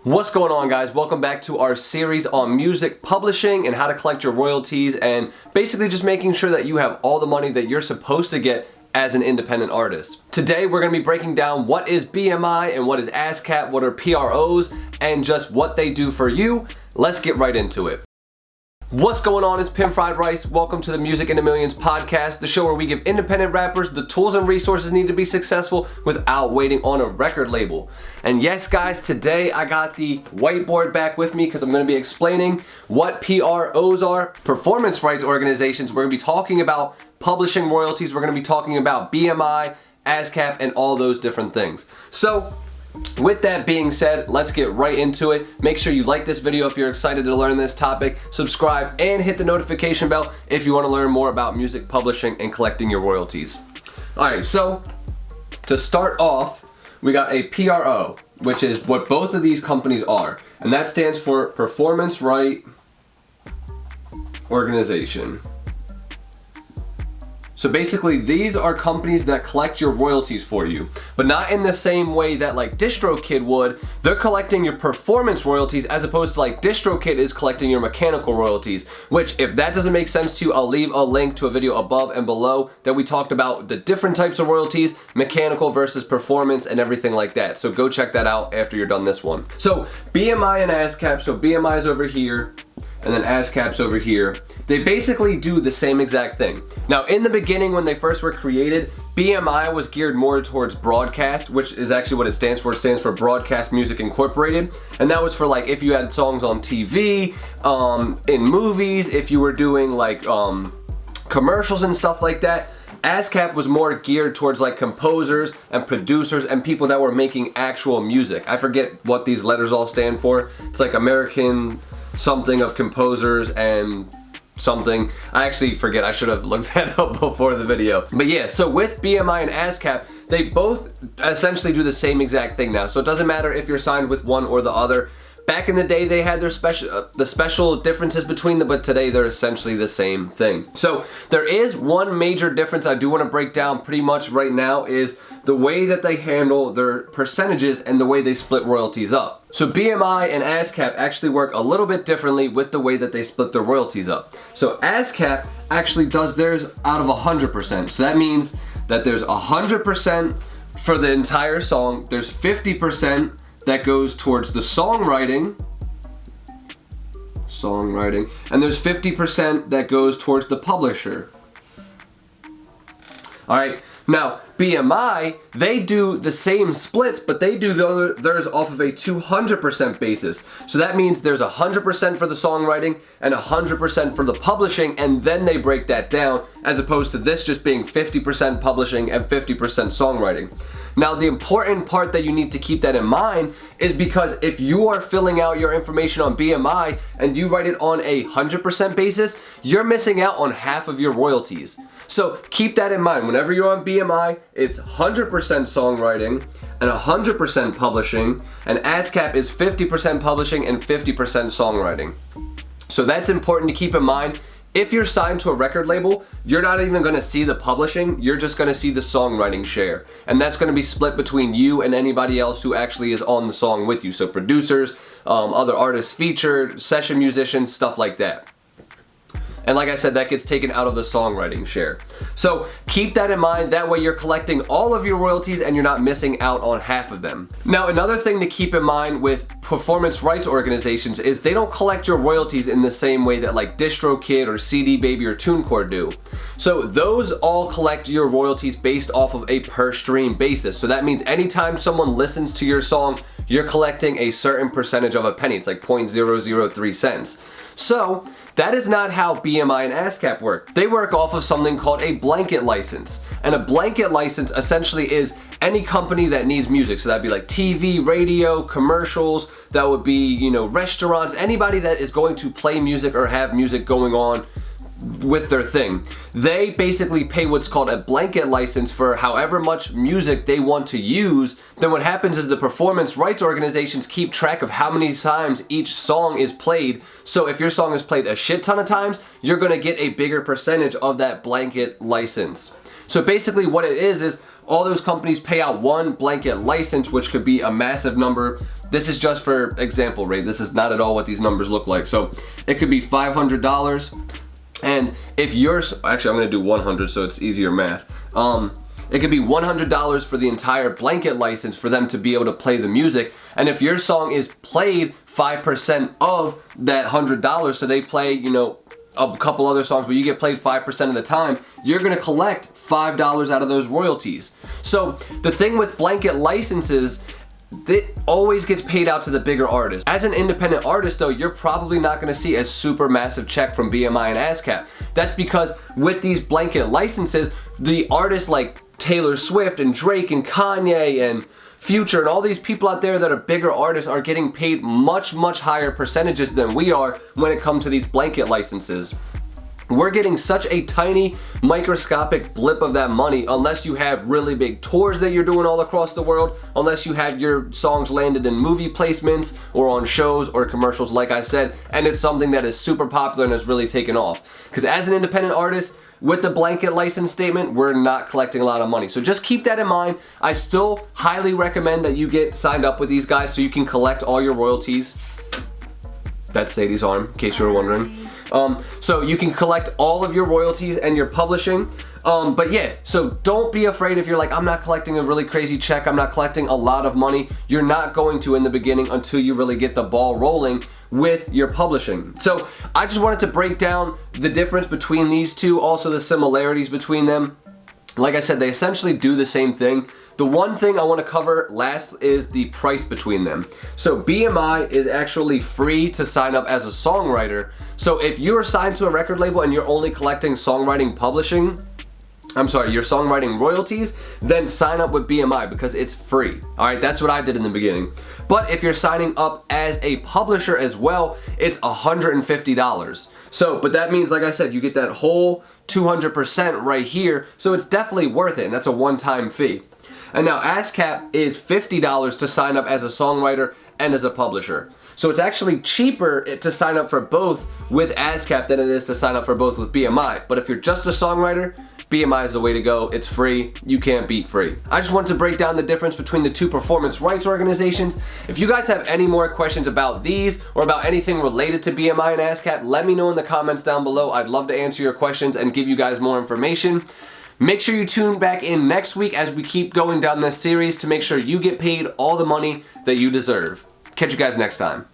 What's going on, guys? Welcome back to our series on music publishing and how to collect your royalties, and basically just making sure that you have all the money that you're supposed to get as an independent artist. Today we're going to be breaking down what is BMI and what is ASCAP, what are PROs, and just what they do for you. Let's get right into it. What's going on? It's Pim Fried Rice. Welcome to the Music in the Millions podcast, the show where we give independent rappers the tools and resources needed to be successful without waiting on a record label. And yes, guys, today I got the whiteboard back with me because I'm going to be explaining what PROs are, performance rights organizations. We're going to be talking about publishing royalties. We're going to be talking about BMI, ASCAP, and all those different things. So, with that being said, let's get right into it. Make sure you like this video if you're excited to learn this topic, subscribe, and hit the notification bell if you want to learn more about music publishing and collecting your royalties. Alright, so to start off, we got a PRO, which is what both of these companies are, and that stands for Performance Right Organization. So basically, these are companies that collect your royalties for you, but not in the same way that like DistroKid would. They're collecting your performance royalties as opposed to like DistroKid is collecting your mechanical royalties, which if that doesn't make sense to you, I'll leave a link to a video above and below that we talked about the different types of royalties, mechanical versus performance and everything like that. So go check that out after you're done this one. So BMI and ASCAP, so BMI is over here, and then ASCAP's over here. They basically do the same exact thing. Now, in the beginning, when they first were created, BMI was geared more towards broadcast, which is actually what it stands for. It stands for Broadcast Music Incorporated. And that was for like if you had songs on TV, in movies, if you were doing like commercials and stuff like that. ASCAP was more geared towards like composers and producers and people that were making actual music. I forget what these letters all stand for. It's like American something of composers and something. I actually forget. I should have looked that up before the video. But yeah, so with BMI and ASCAP, they both essentially do the same exact thing now. So it doesn't matter if you're signed with one or the other. Back in the day, they had their special differences between them, but today they're essentially the same thing. So there is one major difference I do want to break down pretty much right now is the way that they handle their percentages and the way they split royalties up. So BMI and ASCAP actually work a little bit differently with the way that they split their royalties up. So ASCAP actually does theirs out of 100%. So that means that there's 100% for the entire song, there's 50% that goes towards the songwriting, and there's 50% that goes towards the publisher. Alright, now BMI, they do the same splits, but they do theirs off of a 200% basis. So that means there's 100% for the songwriting and 100% for the publishing, and then they break that down, as opposed to this just being 50% publishing and 50% songwriting. Now, the important part that you need to keep that in mind is because if you are filling out your information on BMI and you write it on a 100% basis, you're missing out on half of your royalties. So keep that in mind. Whenever you're on BMI, it's 100% songwriting and 100% publishing, and ASCAP is 50% publishing and 50% songwriting. So that's important to keep in mind. If you're signed to a record label, you're not even going to see the publishing, you're just going to see the songwriting share. And that's going to be split between you and anybody else who actually is on the song with you. So producers, other artists featured, session musicians, stuff like that. And like I said, that gets taken out of the songwriting share. So keep that in mind. That way you're collecting all of your royalties and you're not missing out on half of them. Now, another thing to keep in mind with performance rights organizations is they don't collect your royalties in the same way that like DistroKid or CD Baby or TuneCore do. So those all collect your royalties based off of a per stream basis. So that means anytime someone listens to your song, you're collecting a certain percentage of a penny. It's like 0.003 cents. So that is not how BMI and ASCAP work. They work off of something called a blanket license. And a blanket license essentially is any company that needs music. So that'd be like TV, radio, commercials, that would be, you know, restaurants, anybody that is going to play music or have music going on with their thing. They basically pay what's called a blanket license for however much music they want to use. Then what happens is the performance rights organizations keep track of how many times each song is played. So if your song is played a shit ton of times, you're going to get a bigger percentage of that blanket license. So basically what it is all those companies pay out one blanket license, which could be a massive number. This is just for example, right? This is not at all what these numbers look like. So it could be $500. And if you're, actually I'm gonna do 100 so it's easier math. It could be $100 for the entire blanket license for them to be able to play the music. And if your song is played 5% of that $100, so they play, you know, a couple other songs where you get played 5% of the time, you're gonna collect $5 out of those royalties. So the thing with blanket licenses, it always gets paid out to the bigger artist. As an independent artist though, you're probably not gonna see a super massive check from BMI and ASCAP. That's because with these blanket licenses, the artists like Taylor Swift and Drake and Kanye and Future and all these people out there that are bigger artists are getting paid much, much higher percentages than we are when it comes to these blanket licenses. We're getting such a tiny microscopic blip of that money unless you have really big tours that you're doing all across the world, unless you have your songs landed in movie placements or on shows or commercials like I said, and it's something that is super popular and has really taken off. Because as an independent artist, with the blanket license statement, we're not collecting a lot of money. So just keep that in mind. I still highly recommend that you get signed up with these guys so you can collect all your royalties. That's Sadie's arm, in case you were wondering. So you can collect all of your royalties and your publishing. But yeah, so don't be afraid if you're like, I'm not collecting a really crazy check, I'm not collecting a lot of money. You're not going to in the beginning until you really get the ball rolling with your publishing. So I just wanted to break down the difference between these two, also the similarities between them. Like I said, they essentially do the same thing. The one thing I want to cover last is the price between them. So BMI is actually free to sign up as a songwriter. So if you're signed to a record label and you're only collecting songwriting publishing, your songwriting royalties, then sign up with BMI because it's free. All right, that's what I did in the beginning. But if you're signing up as a publisher as well, it's $150. So, but that means, like I said, you get that whole 200% right here. So it's definitely worth it, and that's a one-time fee. And now ASCAP is $50 to sign up as a songwriter and as a publisher. So it's actually cheaper to sign up for both with ASCAP than it is to sign up for both with BMI. But if you're just a songwriter, BMI is the way to go. It's free. You can't beat free. I just wanted to break down the difference between the two performance rights organizations. If you guys have any more questions about these or about anything related to BMI and ASCAP, let me know in the comments down below. I'd love to answer your questions and give you guys more information. Make sure you tune back in next week as we keep going down this series to make sure you get paid all the money that you deserve. Catch you guys next time.